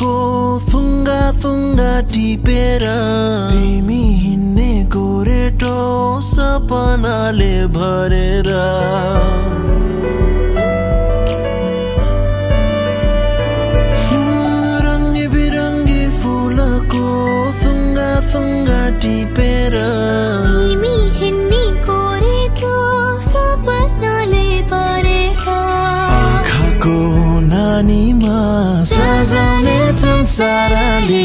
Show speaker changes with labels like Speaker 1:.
Speaker 1: को थुङ्गा थुङ्गा टिपेर तिमी हिँड्ने गोरेटो सपनाले भरेर रङ्गी बिरङ्गी फुलको थुङ्गा थुङ्गा टिपेर
Speaker 2: तिमी हिँड्ने गोरेटो सपनाले भरेर
Speaker 1: आँखाको नानीमा सजाउने संसारले